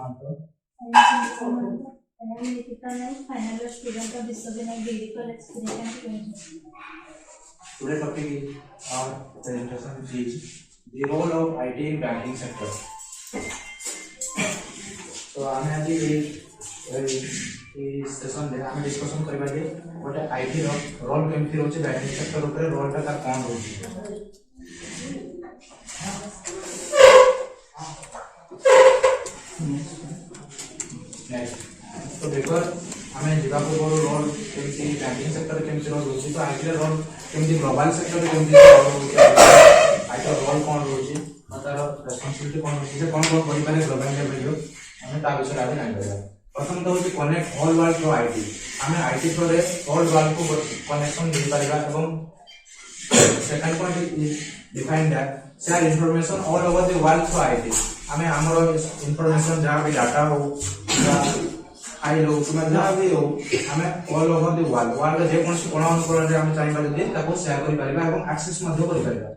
Mahato final student of विश्वविद्यालय degree college. Today topic is our presentation is the role of IT in banking sector. तो आमे आज ये session रे आमे डिस्कशन करबा जे गोटे आईटी रो रोल केमथि रोचे बैंकिंग सेक्टर ऊपर रोल ता कोन रोचे। तो देखो हमें जीवा पूर्व रोल केमथि बैंकिंग सेक्टर केमथि रोल रोचे तो आईटी रोल केमथि ग्लोबल सेक्टर केमथि रोल रोचे आईटी रोल कोन रोचे तार रेस्पोंसिबिलिटी कोन रोचे से कोन करि पारे ग्लोबल लेवल रो हमें ता विषय आगे जान लेबा। प्रथम तो होची connect all world through IT. हमें आईटी थ्रू रे ऑल वर्ल्ड को कनेक्शन दे पारिबा एवं second point is define that share information all over the world through IT. हमें हमरो इंफॉर्मेशन जहां भी डाटा हो फाइल हो तुम जहां भी हो हमें ऑल ओवर द वर्ल्ड जे कोन कोन अनुकूल रे हम चाहि पाले ताको शेयर करि पारिबा एवं एक्सेस मध्य करि पारिबा।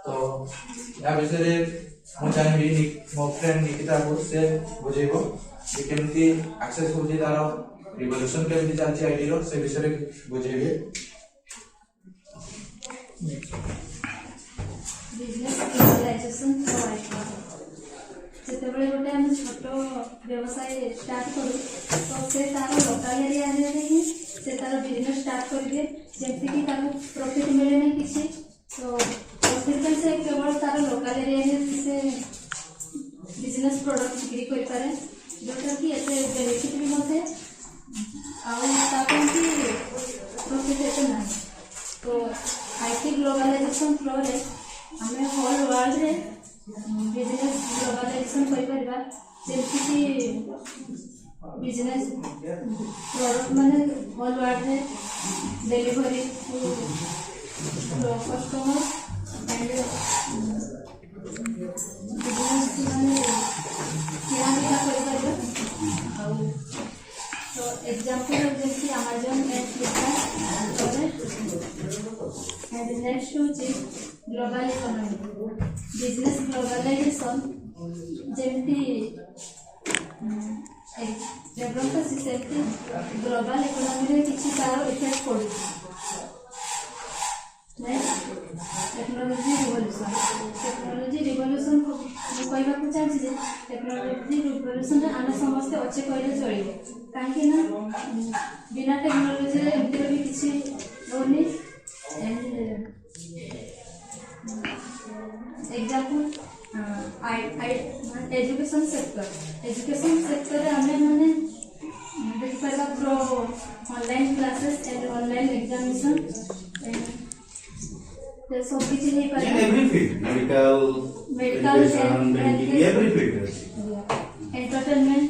तो या विषय रे मो चाहि मो फ्रेंड निकिता को से बुझेबो जे केमति एक्सेस होची तार रिवोल्यूशन केमति चलची आईटी रो से विषय रे बुझेबे। बिजनेस डिजिटलाइजेशन फॉर आईटी जेतेबेले गोटे हम छोटो व्यवसाय स्टार्ट करू तो से तार लोकल एरिया रे ही से तार बिजनेस स्टार्ट करबे जेमति कि तार प्रॉफिट मिले नै किछि तो प्रॉफिट से केवल तार लोकल एरिया रे से बिजनेस प्रोडक्ट बिक्री करि पारे जोटा कि एते बेनिफिट भी होते आउ ताको कि प्रॉफिट एते नै। तो आईटी ग्लोबलाइजेशन थ्रू रे हमें होल वर्ल्ड रे बिजनेस ग्लोबलाइजेशन करि परबा जेमति कि बिजनेस प्रोडक्ट माने होल वर्ल्ड रे delivery to customer and business माने क्या क्या करि परबा आउ तो एग्जांपल जेमति Amazon and Flipkart and the next is global economy business globalization जेमति डेवलप सिस्टम ग्लोबल इकोनॉमी रे किछि तार इफेक्ट पड़े नै टेक्नोलॉजी रिवॉल्यूशन को कहबा को चाहि जे टेक्नोलॉजी रिवॉल्यूशन रे आना समस्त अच्छे कहले चलिबो काहे ना बिना टेक्नोलॉजी रे एमती भी किछि होनी। And example, education sector हमें माने देख परबा प्रो online classes and online examination तो सब किछि नहीं परबा in every field medical education banking every field entertainment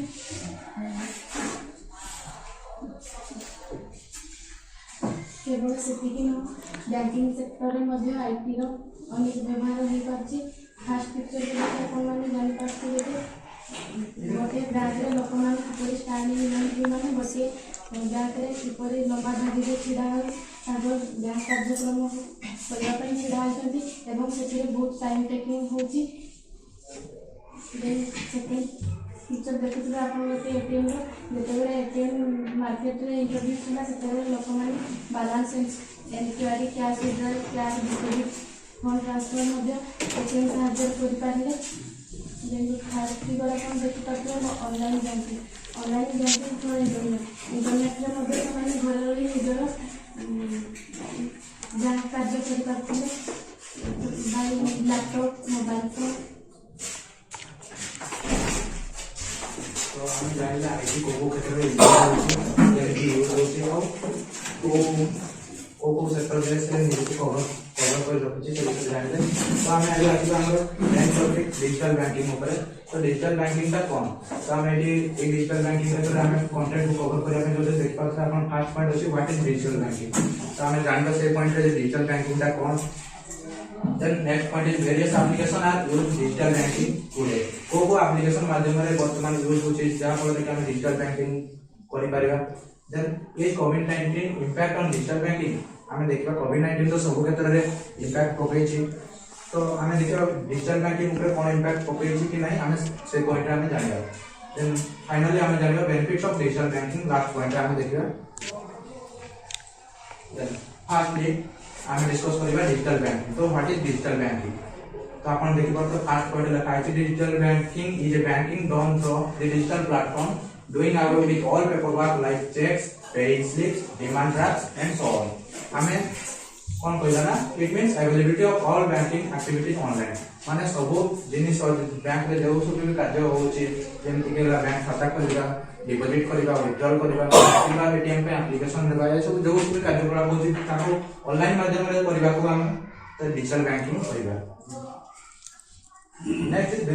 केवल सेतिकी न बैंकिंग सेक्टर में आईटी रो अनेक व्यवहार हो पाछि। फास्ट पिक्चर के अपन माने जानि पाछि जे गोटे ब्रांच रे लोक मान किपरि स्टार्टिंग माने बसी बैंक रे किपरि लंबा धाडी रे छिड़ा हो ताको बैंक कार्यक्रम करबा पई छिड़ा होछंती एवं सेति रे बहुत टाइम टेकिंग होछि। देन सेकंड पिक्चर देखुथुबा आपण गोटे एटीएम रो जेतेबेले एटीएम मार्केट रे इंट्रोड्यूस होला सेतेबेले लोक माने balance enquiry cash withdrawal cash deposit fund transfer मध्ये एटीएम सहायता करि पारिले। देन थर्ड फिगर आपण देखि पाथले ऑनलाइन बैंकिंग थ्रू इंटरनेट रे मध्ये माने घर रही निजर बैंक कार्य करि पाथले बाय लैपटॉप मोबाइल फोन। तो हम जानिला आईटी को क्षेत्र में जेमति यूज होछि और को सेक्टर से न्यूज कवर कर रखछि से जानिले। तो हम आगे आथिबा हमर नेक्स्ट टॉपिक डिजिटल बैंकिंग ऊपर। तो डिजिटल बैंकिंग का कोन तो हम एडी एक डिजिटल बैंकिंग रे हम कंटेंट को कवर करिया जो देख पाछा अपन फर्स्ट पॉइंट होछि व्हाट इज डिजिटल बैंकिंग। तो हम जानबा से पॉइंट रे डिजिटल बैंकिंग का कोन। Then next point is various application are used digital banking today. को application माध्यम रे वर्तमान यूज होछि जा फल रे हम डिजिटल बैंकिंग करि परिबा। Then is COVID-19 impact on digital banking। हमें देखिबा COVID-19 तो सब क्षेत्र रे इम्पैक्ट पकै छी। तो हमें देखिबा डिजिटल बैंकिंग ऊपर कोन इम्पैक्ट पकै छी कि नहीं हमें से पॉइंट हमें जानिबा। देन फाइनली आम जाना benefits of digital banking last point आम देखा देन फार्स्टली आम डिस्कस करबा डिजिटल बैंकिंग तो व्हाट इज डिजिटल बैंकिंग तो आपण देखि पर तो फर्स्ट पॉइंट लिखा है digital banking is a banking done through the digital platform doing away with all paperwork like checks, paying slips, demand drafts and so on. हमें कौन कहला ना it means availability of all banking activities online. माने सब जिनिस bank रे जो सब भी कार्य होची जेमति के बैंक खाता खोलिबा डिपॉजिट करिबा विथड्रॉल करिबा किबा एटीएम पे एप्लीकेशन देबा ये सब जो भी कार्यकलाप होची ताको ऑनलाइन माध्यम रे करिबा को हम तो डिजिटल बैंकिंग करिबा. Next is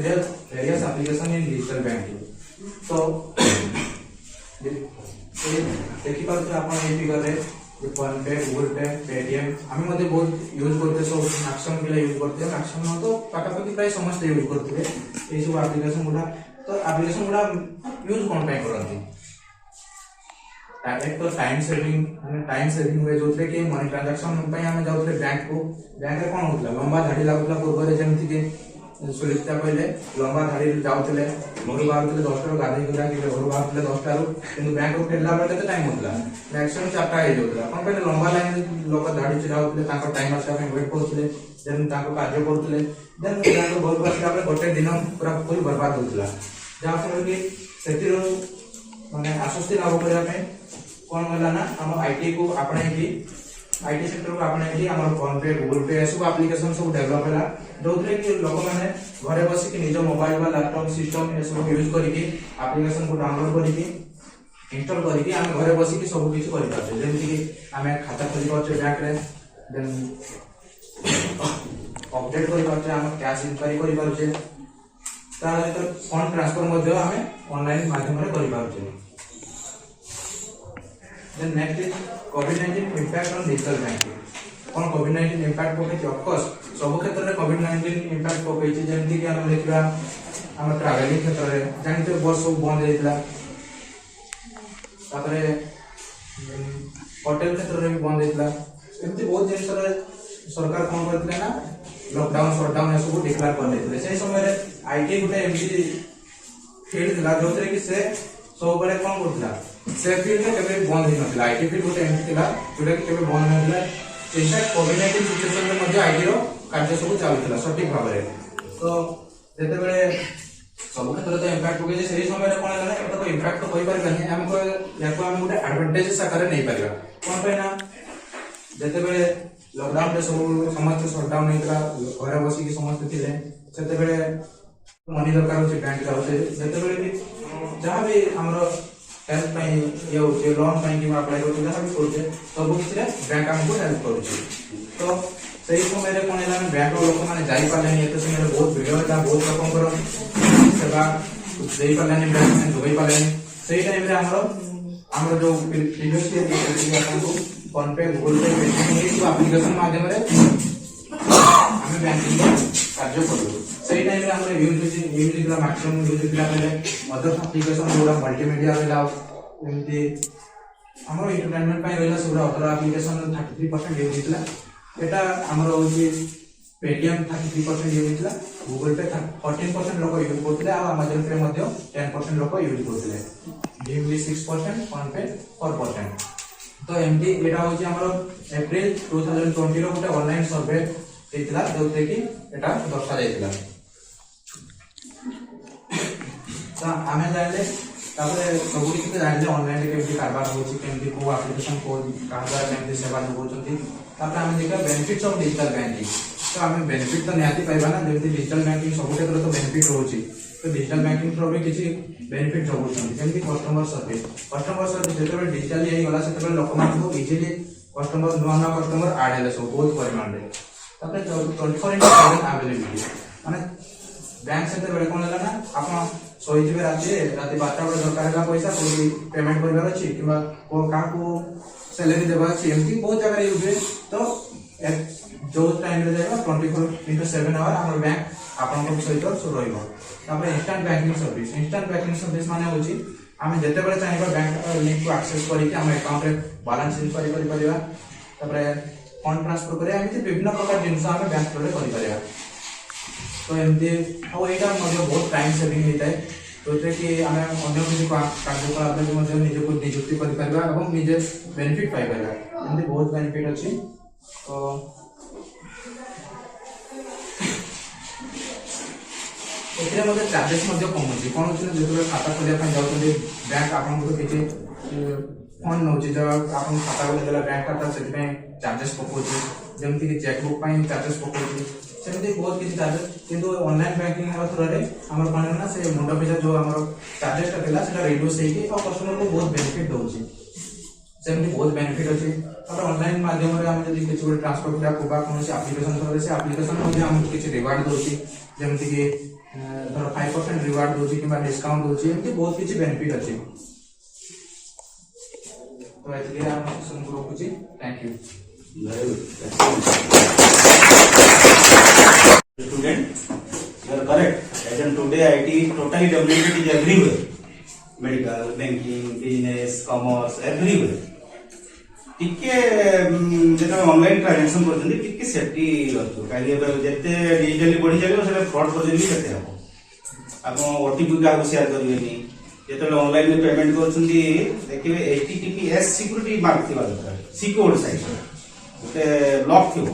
various application in digital banking. तो देखि पारे आपण ए फिगर रे फोन पे गूगल पे पेटीएम आमे मध्ये बहुत यूज करते सब मैक्सिमम के यूज करते हैं मैक्सिमम तो पाकापाकी प्राय समस्त यूज करते ए सब एप्लीकेशन गुडा तो एप्लीकेशन गुडा यूज कोन पे करंती एक तो टाइम सेविंग हुए जोते कि मनी ट्रांजैक्शन पे हमें जाउते बैंक रे कोन होतला लंबा धाडी लागुतला पूर्व रे जेमति के सुलिता पहले लंबा धाड़ी जाउतले घर बाहर 10 टा गाधी गुरा कि घर बाहर 10 टा किंतु बैंक को फेरला बेले केते टाइम होतला मैक्सिमम 4 टा हे जोतला कोन पहले लंबा लाइन लोक धाड़ी चलाउतले ताको टाइम आसा पे वेट करथले देन ताको कार्य करथले देन बैंक घर बसला पे गोटे दिन पूरा फुल बर्बाद होतला जा फल कि सेतिरो माने आश्वस्ति लाभ करिया पे कोन होला ना हम आईटी को आपणे की आईटी सेक्टर को आपणे की हमर फोन पे गूगल पे सब एप्लीकेशन सब डेवलप होला जोथरे कि लोक माने घरे बसी कि निज मोबाइल बा लैपटॉप सिस्टम ए सब यूज करी कि एप्लीकेशन को डाउनलोड करी कि इंस्टॉल करी कि हम घरे बसी कि सब किछ करि पाछे जेमति कि हमें खाता खोली पाछे बैंक रे देन अपडेट करि पाछे हम कैश इंक्वायरी करि पाछे ता तो फंड ट्रांसफर मध्ये हमें ऑनलाइन माध्यम रे करि पाछे. देन नेक्स्ट इज कोविड-19 इम्पैक्ट ऑन डिजिटल बैंकिंग. कौन कोविड-19 इम्पैक्ट पके ऑफ कोर्स सब क्षेत्र में कोविड-19 इम्पैक्ट पके जेमति कि हम देखबा हम ट्रैवलिंग क्षेत्र रे जानते बस सब बंद हेतला तापरे होटल क्षेत्र रे भी बंद हेतला एमति बहुत जिनिस रे सरकार कोन करथले ना लॉकडाउन शटडाउन ए सब डिक्लेयर कर देथले से समय रे आईटी गुटे एमति फील्ड दिला जोतरे कि से सब बड़े कोन करथला से फील्ड के केबे बंद हे नथला आईटी फील्ड गुटे एमति दिला जोटा कि केबे बंद नथला इनफैक्ट कोविड-19 सिचुएशन में मध्य आईटी रो कार्य सब चालुतला सटीक भाव रे तो जेते बेले सब क्षेत्र तो इम्पैक्ट होगे से समय रे कोन होला एटा को इम्पैक्ट तो होई परबनी हमको याको हम गुटे एडवांटेज आकार नै परिबा कोन पे ना जेते बेले लॉकडाउन रे सब समस्त शटडाउन हेतला घरे बसी कि समस्त थिले सेते बेले मनी दरकार होचे बैंक जाउते जेते बेले कि जहां भी हमरो हेल्प पई ये होचे लोन पई कि अप्लाई होचे जहां भी होचे सब किछ रे बैंक हमको हेल्प करूची तो सही समय रे कोन होला बैंक रो लोक माने जाई पालेनी एते समय रे बहुत वीडियो था बहुत रकम करो सेवा देई पालेनी बैंक में दुबई पालेनी सही टाइम रे हमरो जो प्रीवियस ईयर हमको फोन पे गूगल पे पेटीएम ये सब एप्लीकेशन माध्यम रे हमें बैंकिंग कार्य करू सही टाइम रे हमरे यूज दिला मैक्सिमम यूज दिला पहले अदर एप्लीकेशन जोड़ा मल्टीमीडिया रे लाओ एमती हमरो एंटरटेनमेंट पाई रहला सब अदर एप्लीकेशन 33% यूज दिला एटा हमरो होची पेटीएम 33% यूज दिला गूगल पे 14% लोग यूज करथले आ अमेजन पे मध्ये 10% लोग यूज करथले भीम भी 6% फोन पे 4%. तो एमडी एटा होची हमरो अप्रैल 2020 रो गोटे ऑनलाइन सर्वे हेतिला जोते कि एटा दर्शा जायतिला तो आमे जानले तापर सब किछ जानले ऑनलाइन रे केमति कारबार होची केमति को एप्लीकेशन को कारबार केमति सेवा होचंती तापर आमे देखा बेनिफिट्स ऑफ डिजिटल बैंकिंग तो आमे बेनिफिट तो नियाती पाइबा ना जेमति डिजिटल बैंकिंग सब क्षेत्र तो बेनिफिट होची तो डिजिटल बैंकिंग थ्रू भी किछि बेनिफिट होचंती जेमति कस्टमर सर्विस जेते डिजिटली हे गला सेते लोक मान को इजीली कस्टमर नवा कस्टमर ऐड हेले सब बहुत परिमाण रे तापर 24/7 अवेलेबिलिटी माने बैंक सेते बेले कोन होला ना आपण सोई जिबे राती 12टा बजे दरकार है पैसा कोई पेमेंट करबार अछि किबा को का को सैलरी देबा अछि एमती बहुत जगह यूज तो जो टाइम रे जाइबा 24/7 आवर हमर बैंक आपन को सहित सुर रहइबो तापर इंस्टेंट बैंकिंग सर्विस माने होछि हमें जते बेले चाहिबा बैंक लिंक को एक्सेस करि कि हम अकाउंट रे बैलेंस इंक्वायरी करि परिबा तापर फंड ट्रांसफर करे एमती विभिन्न प्रकार जिंस हम बैंक रे करि परिबा तो एमती और एटा मध्ये बहुत टाइम सेविंग हेताय जोथे कि आमे अन्य किसी कार्यकलाप में मध्य निजको नियुक्ति करि परबा एवं निजे बेनिफिट पाइ परबा एमती बहुत बेनिफिट अछि। तो एथिरे मध्ये चार्जेस मध्ये कम अछि कोन अछि जेतबे खाता खोलिया ପାଇଁ जाउछन बैंक आपन को किछि फंड नउछि जो आपन खाता खोले देला बैंक खाता सेति ପାଇଁ चार्जेस पकोछि जेमति कि चेकबुक ପାଇଁ चार्जेस पकोछि सेमति बहुत किछि चार्जेस किंतु ऑनलाइन बैंकिंग रो थ्रू रे हमर कोन ना से मुंडा पैसा जो हमर चार्जेस ता देला सेटा रिड्यूस हेकि और कस्टमर को बहुत बेनिफिट दउछि सेमति बहुत बेनिफिट अछि। और ऑनलाइन माध्यम रे हम जदि किछि ट्रांसफर करा कोबा कोन से एप्लीकेशन करे से एप्लीकेशन मध्ये हम किछि रिवार्ड दउछि जेमति कि धर 5% रिवार्ड दउछि किबा डिस्काउंट दउछि एमति बहुत किछि बेनिफिट अछि। तो एतले हम सेशन को रखुछि। Thank you. Student, you are correct. As in today, IT is totally dominated is everywhere. Medical, banking, business, commerce, everywhere. टिके जेटा ऑनलाइन ट्रांजैक्शन करछन टिके सेफ्टी रखो काहे जेते डिजिटली बढ़ी जाले सेटा फ्रॉड कर देबी केते हो आपण ओटीपी का शेयर करबेनी जेते ऑनलाइन में पेमेंट करछन देखिबे HTTPS सिक्योरिटी मार्क थिबा दरकार सिक्योर साइट ओते लॉक थिबो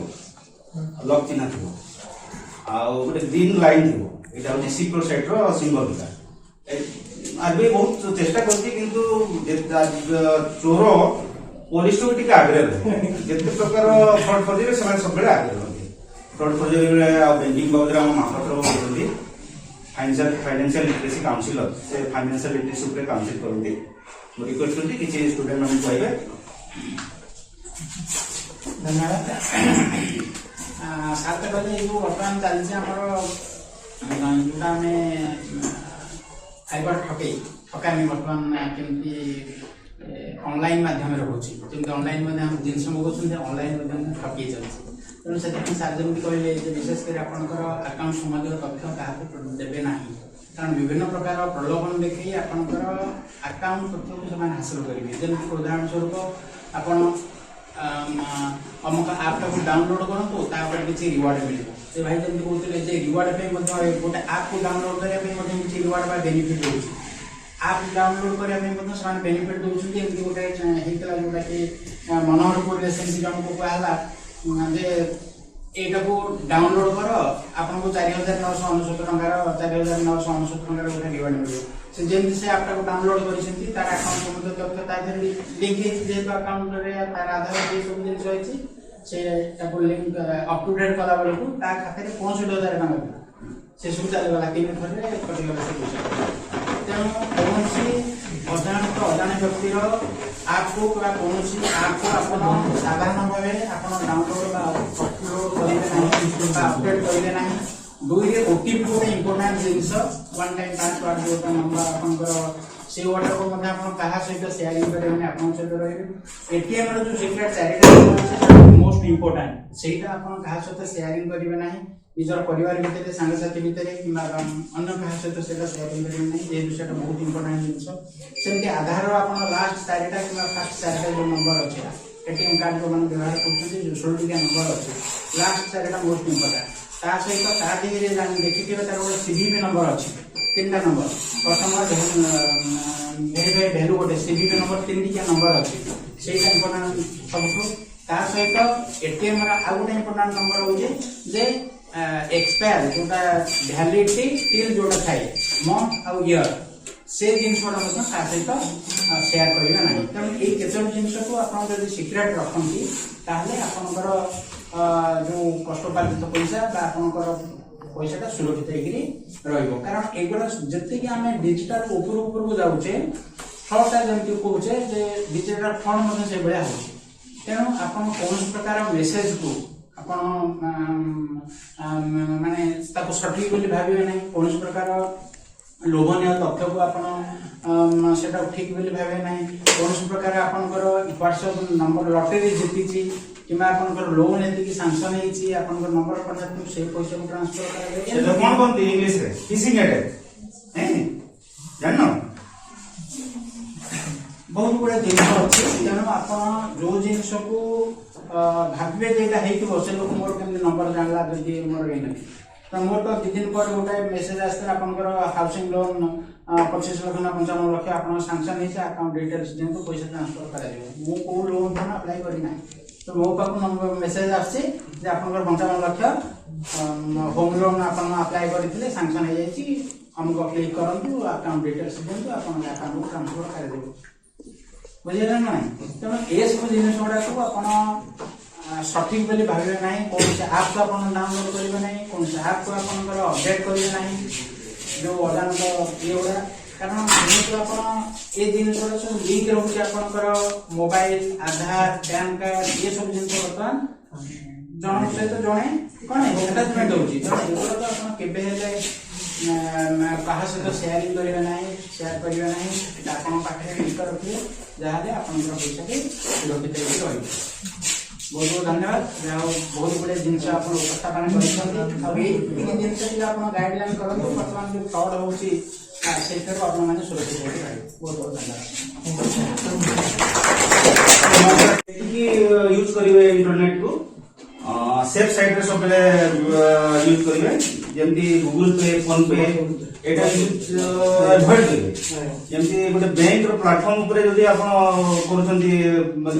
लॉक चिन्ह थिबो आ ओटे ग्रीन लाइन थिबो एटा होची सिक्योर साइट रो सिंबल का आबे बहुत चेष्टा करछि किंतु चोर पुलिस को टिके आग्रह रहे जेते प्रकार फ्रॉड फर्जरी समय सब बेले आग्रह रहे फ्रॉड फर्जरी रे आ बैंकिंग बाबद हम माफतर बोलती फाइनेंशियल लिटरेसी काउंसिलर से फाइनेंशियल लिटरेसी ऊपर काउंसिल करती मो रिक्वेस्ट करती किछि स्टूडेंट हम कहबे। धन्यवाद सात कहले जो वर्तमान चलछि हमर जोटा में साइबर ठकामी वर्तमान केमती ऑनलाइन माध्यम रोचे जमी ऑनलाइन हम जिन मगाऊँ ऑनलाइन ठकी चलती तेणु से सार जमी कहले विशेषकर आपंकर आकाउंट संबंधी तथ्य क्या देवे ना कारण विभिन्न प्रकार प्रलोभन देखिए आपंकर आकाउंट तथ्य को हासिल करेंगे जमी उदाहरण स्वरूप आपड़ अमुक आपटा को डाउनलोड करूँ किसी रिवार्ड मिले से भाई जमी कहते रिवार्ड गोटे आप को डाउनलोड करने किसी रिवार्ड बेनिफिट रोचे आप डाउनलोड करने बेनिफिट दूसरी एमती गोटे होता जोटा कि मनोहरपुर सेमती जन को कहला जे एटा को डाउनलोड कर आपन को 4999 टंकार 4999 टंकार गोटे रिवार्ड मिले से जेमती से आपटा को डाउनलोड करिसेंती तार अकाउंट संबंध तथ्य तार लिंक जेहेतु अकाउंट रे तार आधार ये सब जिन रही से ताको लिंक अप टू डेट कला बेलू ता खाते 65,000 टंका से सब चले गला 3 दिन रे कटिगला से पैसा तेणु कौन अजाण व्यक्तिर आपको कौन आपको आप साधारण भाव डाउनलोड अपलोड करेंगे अपडेट करेंगे ना दुई ओटीपी गोटे इंपोर्टाट जिनस वन टाइम पासवर्ड जो नंबर आपंकर से वाटर को क्या सहित सेयारिंग करेंगे आप सहित रही एटीएम जो सिक्रेट चारिटा मोस्ट इंपोर्टाट से क्या सहित सेयारिंग करेंगे ना निजर परिवार भितर सांगसाथी भितर कि अन्य क्या सहित सेयारिंग करेंगे ना ये विषय बहुत इंपोर्टाट जिनस सेमती आधार आप लास्ट चारिटा कि फास्ट चारिटा जो नंबर अच्छे एटीएम कार्ड जो मैंने व्यवहार कर 16 नंबर अच्छे लास्ट चारिटा मोस्ट इंपोर्टाट ता सहित ता दिगे देखिए तार गोटे सीवीवी नंबर अच्छी 3टा नंबर प्रथम वेरीफाइड वैल्यू गोटे सीवीवी नंबर 3टिया नंबर अच्छी से इंपोर्टाट सबको ता सहित एटीएम आउ गोटे इंपोर्टाट नंबर हो जे एक्सपायर जोटा वैलिडिटी टिल जोटा थाए मंथ आउ ईयर से जिनसटा सहित सेयार करेंगे ना तेणु ये केतोटी जिनस को आप सिक्रेट रखती ताहले आपनकर जो कष्टपार्जित पैसा आपनकर पैसाटा सुरक्षित रहिबो कारण एगुड़ा जति कि आमे डिजिटल ऊपर ऊपर को जाउचे फ्रॉडटा जमति कहूचे जे डिजिटल फ्रॉड मध्ये से बळा होची तेणु आपण कोन प्रकार मेसेज को आपण माने ताको सटीक बोली भाबिबे नै कोन प्रकार लोभनीय तथ्य को आपण सेटा ठीक बोली भाबे नै कोन प्रकार आपनकर व्हाट्सएप नंबर लॉटरी जीतिची किमा आपनकर लोन एति कि सैंक्शन हेची आपनकर नंबर पर जातु से पैसा को ट्रांसफर करा दे सेटा कोन कोन इंग्लिश रे फिशिंग अटैक हैं जाननो बहुत बड़ा जिनिस अछि तेणु आपण जो जिनिस को भाबे जेटा हेतिबो से लोक मोर केमने नंबर जानला जदी मोर एने तो मोर तो 2 दिन पर गोटे मेसेज आस्ते आपनकर हाउसिंग लोन 25 लाख ना 55 लाख आपन सैंक्शन है अकाउंट डिटेल्स दिंतु पैसा ट्रांसफर करा दियो मु को लोन फोन अप्लाई करी ना तो मो पाक नंबर मेसेज आछे जे आपन 55 लाख होम लोन आपन अप्लाई करथिले सैंक्शन हो जाई हमको क्लिक करंतु अकाउंट डिटेल्स दिंतु आपन अकाउंट को ट्रांसफर करा दियो बुझिला ना तेणु ए सब जिनिस गुड़ा को आपन सठिक बोली भाविबे नाही कोन से ऐप को आपन डाउनलोड करिबे नाही कोन से ऐप को आपन अपडेट करिबे नाही जो अदान ये गुड़ा कारण जिनिस आपन ए जिनिस गुड़ा सब लिंक रहउछि आपन मोबाइल आधार पैन कार्ड ये सब जिनिस वर्तमान जन सहित जणे कोन अटैचमेंट होछि जण एगुड़ा तो आपन केबे हेले कहा सहित शेयरिंग करिबे नाही शेयर करिबे नाही आपन पाखे लिंक रखिए जहां आपन पैसा के सुरक्षित रही बहुत बहुत धन्यवाद बहुत बड़े जिनसे आप उपस्थापन कर जिनसे आप गाइडलाइन करूँ बर्तमान जो फ्रड होती सुरक्षित बहुत बहुत धन्यवाद यूज करेंगे इंटरनेट को सेफ साइड रे सब यूज करेंगे जमती गूगल पे फोन पे एटा यूज अवॉइड करेंगे जमती गोटे बैंक रो प्लेटफॉर्म ऊपर जदी आपण करछंती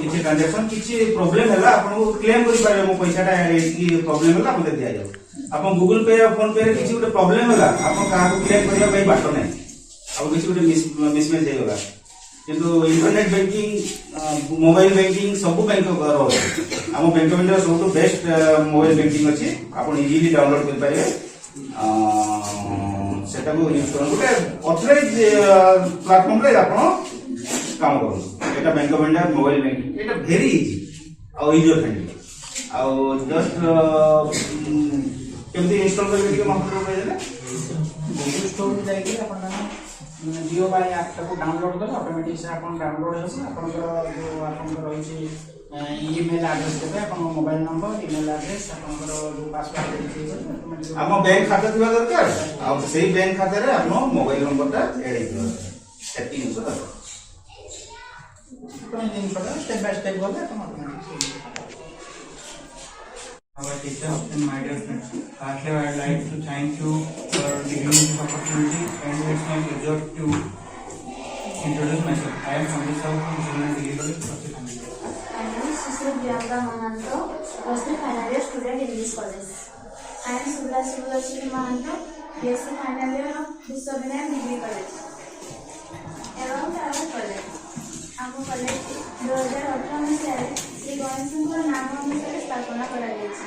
किछि ट्रांजैक्शन किछि प्रॉब्लम हैला आपण को क्लेम करि पारे मो पैसाटा की प्रॉब्लम हैला मते दिया जाऊ आपण गूगल पे या फोन पे रे किछि गोटे प्रॉब्लम हैला आपण का को क्लेम करिया पई बाटो नै अब किछि गोटे मिसमैच हे होगा किंतु इंटरनेट बैंकिंग मोबाइल बैंकिंग सब बैंक करो हम बैंक ऑफ इंडिया सब बेस्ट मोबाइल बैंकिंग अछि आपण इजीली डाउनलोड कर पारे सेटा को यूज करन गोटे ऑथराइज प्लेटफॉर्म रे आपण काम करू एटा bank of India mobile banking Etah very easy और यूजर फ्रेंडली और जस्ट केमती इंस्टॉल करके के मात्र पे देले गूगल स्टोर में जाके अपन जियो बाय ऐप को डाउनलोड कर ऑटोमेटिक से अपन डाउनलोड होसी अपन जो अपन रही ईमेल एड्रेस देबे अपन मोबाइल नंबर ईमेल एड्रेस अपन जो पासवर्ड देबे हम बैंक खाता दिबा दरकार आ सेही बैंक खाता रे अपन मोबाइल नंबर ता ऐड हितो सेटिंग हो दरकार तो दिन पर स्टेप बाय स्टेप गले अपन automatic Our teachers and my dear friends, lastly I would like to thank you for giving me this opportunity and it's my pleasure to introduce myself. I am Sandesh Sahu from Children Delivery First Family. My name is Sister Priyanka Mahanto, first final year student in this college. I am Subla Subhashini Mahanto, BSc final year of Viswavinayak Degree College. Around our college. ଆମ college 2018 ମସିହାରେ ଶ୍ରୀ ଗଣେଶଙ୍କର ନାମ ଅନୁସାରେ ସ୍ଥାପନା କରାଯାଇଛି।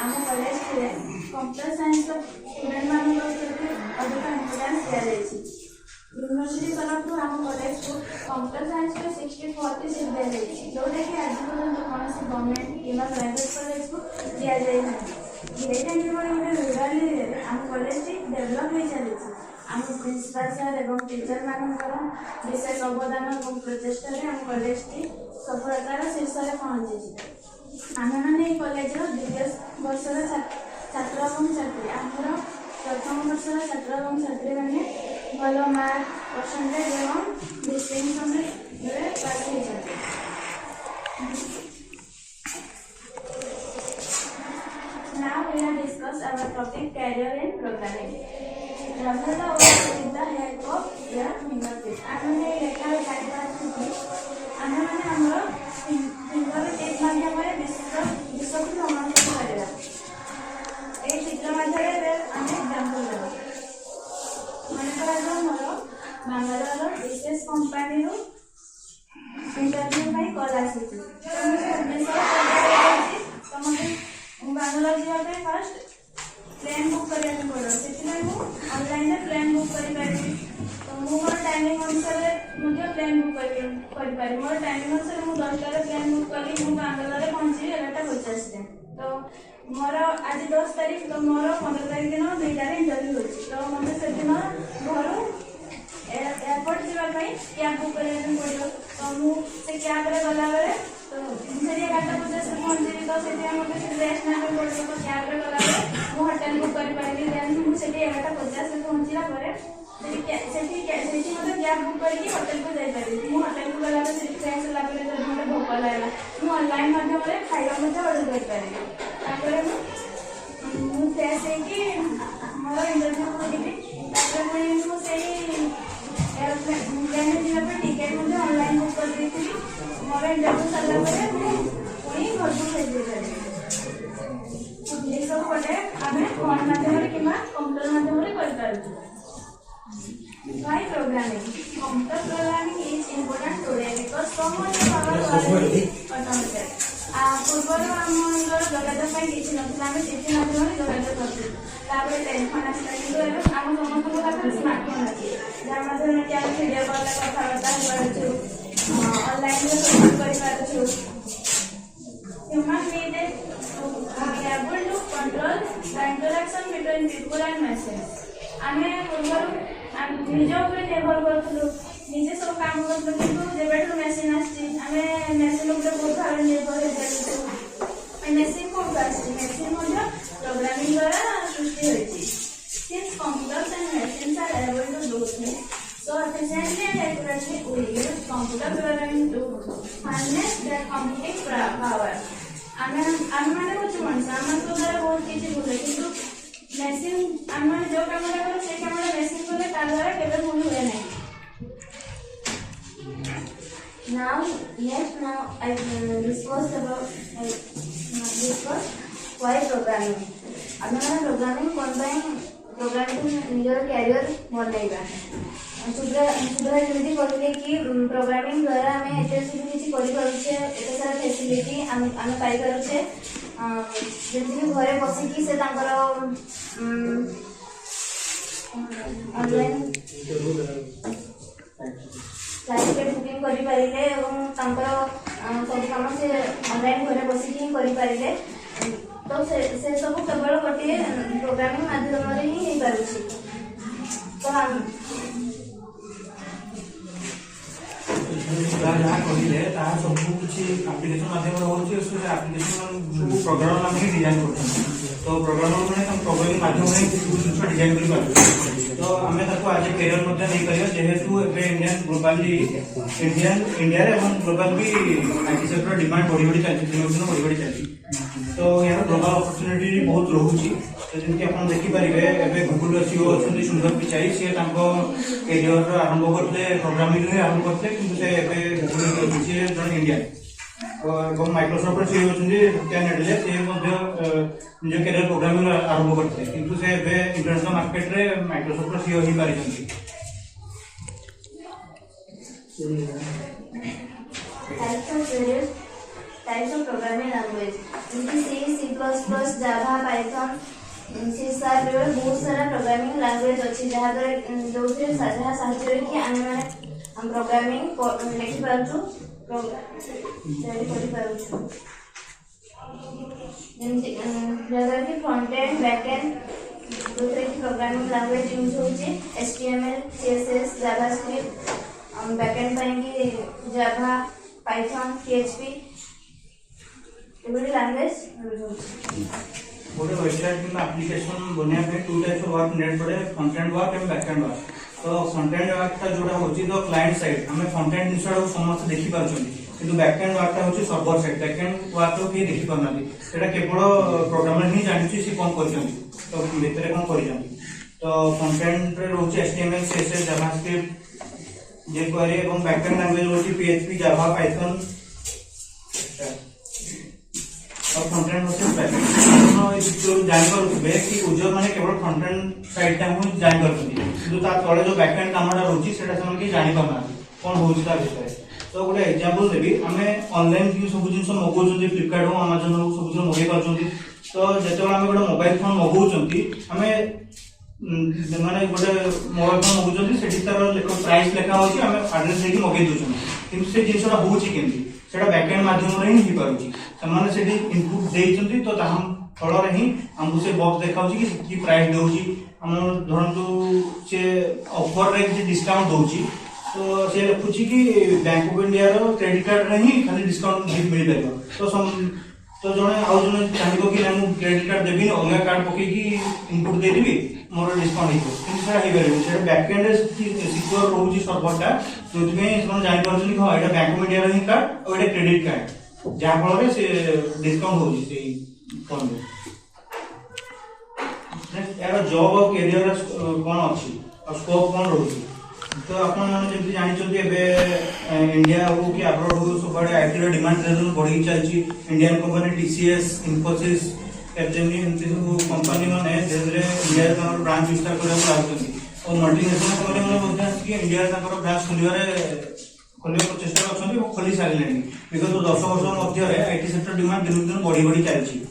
ଆମ କଲେଜରେ computer ସାଇନ୍ସର ଷ୍ଟୁଡେଣ୍ଟମାନଙ୍କ ଉପରେ ଅଧିକ ଇମ୍ପୋର୍ଟାନ୍ସ ଦିଆଯାଇଛି। ୟୁନିଭର୍ସିଟି ତରଫରୁ ଆମ କଲେଜକୁ କମ୍ପ୍ୟୁଟର ସାଇନ୍ସର 60/40 ସିଟ୍ ଦିଆଯାଇଛି, ଯେଉଁଟାକି ଆଜି ପର୍ଯ୍ୟନ୍ତ କୌଣସି ଗଭର୍ଣ୍ଣମେଣ୍ଟ କିମ୍ବା ପ୍ରାଇଭେଟ କଲେଜକୁ ଦିଆଯାଇନାହିଁ। ଧୀରେ ଗୋଟେ ରୁରାଲ ଏରିଆରେ ଆମ କଲେଜଟି ଡେଭଲପ ହୋଇ ଚାଲିଛି। ଆମ ପ୍ରିନ୍ସିପାଲ ସାର୍ ଏବଂ ଟିଚରମାନଙ୍କର ବିଶେଷ ଅବଦାନ ଏବଂ ପ୍ରଚେଷ୍ଟାରେ ଆମ କଲେଜଟି ସଫଳତାର ଶୀର୍ଷରେ ପହଞ୍ଚିଛି। ଆମେମାନେ ଏହି କଲେଜର ଦ୍ୱିତୀୟ ବର୍ଷର ଛାତ୍ର ଏବଂ ଛାତ୍ରୀ। ଆମର ପ୍ରଥମ ବର୍ଷର ଛାତ୍ର ଏବଂ ଛାତ୍ରୀମାନେ ଭଲ ମାର୍କ ପରସେଣ୍ଟେଜ ଏବଂ ଡିଷ୍ଟିଂସନରେ ପାସ୍ ହୋଇଛନ୍ତି। Now we will discuss our topic career in programming. Ramada was with the help of their fingertips. आमने लेखा जायगा छुपी आमने हमरो fingertips माध्यमरे विश्व भ्रमण करेला। ए चित्र माध्यमरे आमे एग्जांपल देबा। माने करा हमरो बांग्लादेशर विशेष कंपनी रो इंटरव्यू में कॉल आसीଛି। बांग्लादेश ଯିବା ପାଇଁ ଫାର୍ଷ୍ଟ ପ୍ଲେନ୍ ବୁକ୍ କରିବାକୁ ପଡ଼ିବ। ସେଥିପାଇଁ ମୁଁ ଅନଲାଇନରେ ପ୍ଲେନ୍ ବୁକ୍ କରିପାରିବି। ତ ମୁଁ ମୋର ଟାଇମିଂ ଅନୁସାରେ ମଧ୍ୟ ପ୍ଲେନ୍ ବୁକ୍ କରିପାରିବି। ମୋର ଟାଇମିଂ ଅନୁସାରେ ମୁଁ 10টাରେ ପ୍ଲେନ୍ ବୁକ୍ କଲି, ମୁଁ ବାଙ୍ଗାଲୋରରେ ପହଞ୍ଚିବି 11:50ରେ। ତ ମୋର ଆଜି 10 ତାରିଖ, ତ ମୋର 15 ତାରିଖ ଦିନ 2টাରେ ଇଣ୍ଟରଭ୍ୟୁ ଅଛି। ତ ମୋତେ ସେଦିନ ଘରୁ ଏୟାରପୋର୍ଟ ଯିବା ପାଇଁ କ୍ୟାବ୍ ବୁକ୍ କରିବା ପାଇଁ ପଡ଼ିବ। ତ ମୁଁ ସେ କ୍ୟାବ୍ରେ ଗଲାବେଳେ तो सेठी 11:50 पहुंचेबी। तो सेठी हमके रेस्ट ना पड़ो। तो कैब रे गलाबे मु होटल बुक करि पाइली। देन मु सेठी 11:50 से पहुंचिला परे सेठी मतलब कैब बुक करके होटल को जाई पारी। मु होटल को गलाबे सेठी फ्रेश ला परे जब मते भोक लागला मु ऑनलाइन माध्यम रे खाଇବା मते ऑर्डर करि पारी। तापर मु फ्रेश हे कि मोर इंटरव्यू को दिबी। तापर मु सेही ତାପରେ ପୁଣି ଘରକୁ ଫେରିପାରିବେ। ଏସବୁ ଗୋଟେ ଆମେ ଫୋନ ମାଧ୍ୟମରେ କିମ୍ବା କମ୍ପ୍ୟୁଟର ମାଧ୍ୟମରେ କରିପାରୁଛୁ। Why programming? Computer programming is important today because so much of our work is automated. ପୂର୍ବରୁ ଆମର ଯୋଗାଯୋଗ ପାଇଁ କିଛି ନଥିଲା, ଆମେ ଚିଠି ମାଧ୍ୟମରେ ଯୋଗାଯୋଗ କରୁଥିଲୁ। ତାପରେ ଟେଲିଫୋନ ଆସିଲା, କିନ୍ତୁ ଏବେ ଆମ ସମସ୍ତଙ୍କ ପାଖରେ ସ୍ମାର୍ଟଫୋନ ଅଛି, ଯାହା ମାଧ୍ୟମରେ କି ଆମେ ଭିଡ଼ିଓ କଲରେ କଥାବାର୍ତ୍ତା ହେଇପାରୁଛୁ, ଅନଲାଇନରେ ସବୁ କରିପାରୁଛୁ। Human need to be able to control the interaction between people and machines. ଆମେ ପୂର୍ବରୁ ନିଜ ଉପରେ ନିର୍ଭର କରୁଥିଲୁ, ନିଜେ ସବୁ କାମ କରୁଥିଲୁ, କିନ୍ତୁ ଯେବେଠୁ ମେସିନ୍ ଆସିଛି ଆମେ ମେସିନ୍ ଉପରେ ବହୁତ ଭାବରେ ନିର୍ଭର ହେଇଯାଉଛୁ। ମେସିନ୍ କୋଉଠୁ ଆସିଛି? ମେସିନ୍ ମଧ୍ୟ ପ୍ରୋଗ୍ରାମିଂ ଦ୍ୱାରା ସୃଷ୍ଟି ହୋଇଛି। Since computers and machines are able to do things so efficiently and accurately, we use computer programming to harness their computing power. ଆମେ ମାନେ ହଉଛୁ ମଣିଷ, ଆମମାନଙ୍କ ଦ୍ୱାରା ବହୁତ କିଛି ଭୁଲେ, କିନ୍ତୁ ମେସିନ୍ ଆମେ ଯୋଉ କାମଟା କରୁ ସେଇ କାମଟା ମେସିନ୍ କଲେ ତା ଦ୍ୱାରା କେବେ ଭୁଲ ହୁଏ ନାହିଁ। Now I discuss why programming. ଆମେ ମାନେ ପ୍ରୋଗ୍ରାମିଂ କ'ଣ ପାଇଁ ପ୍ରୋଗ୍ରାମିଂ ନିଜର କ୍ୟାରିୟର ବନେଇବା। ସୁବ୍ରତ ଯେମିତି କହିଲେ କି ପ୍ରୋଗ୍ରାମିଂ ଦ୍ୱାରା ଆମେ ଏତେ ସବୁ କିଛି କରିପାରୁଛେ, ଏତେ ସାରା ଫେସିଲିଟି ଆମେ ପାଇପାରୁଛେ। ଯେମିତିକି ଘରେ ବସିକି ସେ ତାଙ୍କର ଅନଲାଇନ୍ ଫ୍ଲାଇଟ୍ ଟିକେଟ୍ ବୁକିଂ କରିପାରିଲେ ଏବଂ ତାଙ୍କର ସବୁ କାମ ସେ ଅନଲାଇନ୍ ଘରେ ବସିକି ହିଁ କରିପାରିଲେ। ତ ସେ ସବୁ କେବଳ ଗୋଟିଏ ପ୍ରୋଗ୍ରାମିଂ ମାଧ୍ୟମରେ ହିଁ ହେଇପାରୁଛି। ତ ଯାହା କହିଲେ ତାହା ସବୁ କିଛି ଆପ୍ଲିକେସନ ମାଧ୍ୟମରେ ହେଉଛି। ସେ ଆପ୍ଲିକେସନ ସବୁ ପ୍ରୋଗ୍ରାମର ମାନେ ହିଁ ଡିଜାଇନ କରୁଛନ୍ତି। ତ ପ୍ରୋଗ୍ରାମର ମାନେ ତାଙ୍କ ପ୍ରୋଗ୍ରାମିଂ ମାଧ୍ୟମରେ ହିଁ କିଛି ଜିନିଷ ଡିଜାଇନ କରିପାରୁଛନ୍ତି। ତ ଆମେ ତାକୁ ଆଜି କ୍ୟାରିୟର ମଧ୍ୟ ନେଇପାରିବା, ଯେହେତୁ ଏବେ ଇଣ୍ଡିଆରେ ଏବଂ global B IT sector demand ବଢି ବଢି ଚାଲିଛି, ଦିନକୁ ଦିନ ବଢି ବଢି ଚାଲିଛି। ତ ଏହାର ଗ୍ଲୋବାଲ ଅପରଚ୍ୟୁନିଟି ବହୁତ ରହୁଛି। ତ ଯେମିତି ଆପଣ ଦେଖିପାରିବେ, ଏବେ ଗୁଗୁଲର ସିଓ ଅଛନ୍ତି ସୁନ୍ଦର ପିଚାଇ, ସିଏ ତାଙ୍କ କ୍ୟାରିୟର ଆରମ୍ଭ କରିଥିଲେ ପ୍ରୋଗ୍ରାମିଂରେ ଆରମ୍ଭ କରିଥିଲେ, କିନ୍ତୁ ସେ ଏବେ ଗୁଗୁଲରେ ଅଛନ୍ତି, ସିଏ ଜଣେ ଇଣ୍ଡିଆନ। ଏବଂ ମାଇକ୍ରୋସଫ୍ଟରେ ସିଓ ଅଛନ୍ତି ସତ୍ୟା ନାଡେଲା, ସେ ମଧ୍ୟ ନିଜ କ୍ୟାରିୟର ପ୍ରୋଗ୍ରାମିଂ ଆରମ୍ଭ କରିଥିଲେ, କିନ୍ତୁ ସେ ଏବେ ଇଣ୍ଟରନ୍ୟାସନାଲ ମାର୍କେଟରେ ମାଇକ୍ରୋସଫ୍ଟର co ହେଇପାରିଛନ୍ତି। Types of programming language ଯେମିତି C, C++, Java, Python, C# ବହୁତ ସାରା ପ୍ରୋଗ୍ରାମିଂ ଲାଙ୍ଗୁଏଜ ଅଛି, ଯୋଉଥିରେ ଯାହା ସାହାଯ୍ୟରେ କି ଆମେମାନେ ପ୍ରୋଗ୍ରାମିଂ ଲେଖିପାରୁଛୁ, ତିଆରି କରିପାରୁଛୁ। ଯେମିତି ଯାହାଦ୍ୱାରା କି ଫ୍ରଣ୍ଟ ଏଣ୍ଡ ବ୍ୟାକ୍ ଏଣ୍ଡ, ଯୋଉଥିରେ କି ପ୍ରୋଗ୍ରାମିଂ ଲାଙ୍ଗୁଏଜ ୟୁଜ୍ ହେଉଛି HTML, CSS, JavaScript, back end ପାଇଁକି Java, Python, PHP ଏଭଳି ଲାଙ୍ଗୁଏଜ ୟୁଜ୍ ହେଉଛି। ଗୋଟେ ୱେବସାଇଟ୍ କିମ୍ବା ଆପ୍ଲିକେସନ ବନେଇବା ପାଇଁ 2 types of work needed ପଡେ, front end work and back end work। ତ front end work ଟା ଯୋଉଟା ହେଉଛି ତ କ୍ଲାଏଣ୍ଟ ସାଇଡ୍, ଆମେ front end ଜିନିଷଟାକୁ ସମସ୍ତେ ଦେଖିପାରୁଛନ୍ତି, କିନ୍ତୁ back end work ଟା ହେଉଛି server side. back end work ଟାକୁ କେହି ଦେଖିପାରୁନାହାନ୍ତି, ସେଟା କେବଳ ପ୍ରୋଗ୍ରାମର ହିଁ ଜାଣିଛି ସେ କ'ଣ କରିଛନ୍ତି, ତ ଭିତରେ କ'ଣ କରିଛନ୍ତି। ତ front end ରେ ରହୁଛି HTML, CSS, JavaScript, jQuery ଏବଂ back end ଲାଙ୍ଗୁଏଜ ରହୁଛି PHP, Java, Python और front end versus back and. ଆପଣ ଏ ଚିତ୍ରରୁ ଜାଣିପାରୁଥିବେ କି ୟୁଜର ମାନେ କେବଳ ଫ୍ରଣ୍ଟ ଏଣ୍ଡ ସାଇଡ୍ ଟା ହିଁ ଜାଣିପାରୁଛନ୍ତି, କିନ୍ତୁ ତା ତଳେ ଯୋଉ ବ୍ୟାକ୍ ଏଣ୍ଡ କାମଟା ରହୁଛି ସେଟା ସେମାନେ କେହି ଜାଣିପାରୁନାହାନ୍ତି କ'ଣ ହଉଛି ତା ଭିତରେ। ତ ଗୋଟେ ଏକ୍ସାମ୍ପଲ ଦେବି, ଆମେ ଅନଲାଇନ ସବୁ ଜିନିଷ ମଗଉଛନ୍ତି, ଫ୍ଲିପକାର୍ଟ ହଉ ଆମାଜନ ହଉ ସବୁ ଜିନିଷ ମଗେଇ ପାରୁଛନ୍ତି। ତ ଯେତେବେଳେ ଆମେ ଗୋଟେ ମୋବାଇଲ ଫୋନ ମଗଉଛନ୍ତି, ଆମେ ମାନେ ଗୋଟେ ମୋବାଇଲ ଫୋନ ମଗଉଛନ୍ତି, ସେଠି ତାର ପ୍ରାଇସ୍ ଲେଖା ହଉଛି, ଆମେ ଆଡ୍ରେସ ଦେଇକି ମଗେଇ ଦଉଛନ୍ତି, କିନ୍ତୁ ସେ ଜିନିଷଟା ହଉଛି କେମିତି, ସେଟା ବ୍ୟାକ୍ ଏଣ୍ଡ ମାଧ୍ୟମରେ ହିଁ ହେଇପାରୁଛି। ସେମାନେ ସେଠି ଇନପୁଟ ଦେଇଛନ୍ତି, ତ ତାହା ଫଳରେ ହିଁ ଆମକୁ ସେ ବକ୍ସ ଦେଖାଉଛି କି ପ୍ରାଇସ୍ ଦଉଛି। ଆମର ଧରନ୍ତୁ ସେ ଅଫରରେ କିଛି ଡିସକାଉଣ୍ଟ ଦଉଛି, ତ ସେ ଲେଖୁଛି କି ବ୍ୟାଙ୍କ ଅଫ ଇଣ୍ଡିଆର କ୍ରେଡିଟ କାର୍ଡରେ ହିଁ ଖାଲି ଡିସକାଉଣ୍ଟ ମିଳିପାରିବ। ତ ଜଣେ ଆଉ ଜଣେ ଚାହିଁବ କି ନା ମୁଁ କ୍ରେଡିଟ କାର୍ଡ ଦେବିନି, ଅଲଗା କାର୍ଡ ପକେଇକି ଇନପୁଟ ଦେଇଦେବି, ମୋର ଡିସକାଉଣ୍ଟ ହେଇଯିବ, କିନ୍ତୁ ସେଟା ହେଇପାରିବନି। ସେଟା ବ୍ୟାକ୍ ଏଣ୍ଡରେ ସିକ୍ୟୁର ରହୁଛି ସର୍ଭରଟା, ଯୋଉଥିପାଇଁ ସେମାନେ ଜାଣିପାରୁଛନ୍ତି ହଁ ଏଇଟା ବ୍ୟାଙ୍କ ଅଫ ଇଣ୍ଡିଆର ହିଁ କାର୍ଡ ଆଉ ଏଇଟା କ୍ରେଡିଟ କାର୍ଡ, ଯାହା ଫଳରେ ସେ ଡିସକାଉଣ୍ଟ ହଉଛି ସେଇ ଫୋନରେ। ଏହାର ଜବ୍ ଆଉ କ୍ୟାରିୟର କ'ଣ ଅଛି ଆଉ ସ୍କୋପ କ'ଣ ରହୁଛି। तो आपण जमी जानी इंडिया हो कि अब्रॉड हो सब आईटी रो डिमांड बढ़ी चलती Indian company TCS Infosys Capgemini एमती सब कंपनी माने इंडिया ब्रांच विस्तार करने और मल्टीनेशनल कंपनी मैंने इंडिया ब्रांच खोलिया चेष्टा अच्छा खोली सारे विगत 10 वर्ष मध्य आईटी सेक्टर डिमांड दिन दिन बढ़ी बढ़ी चलती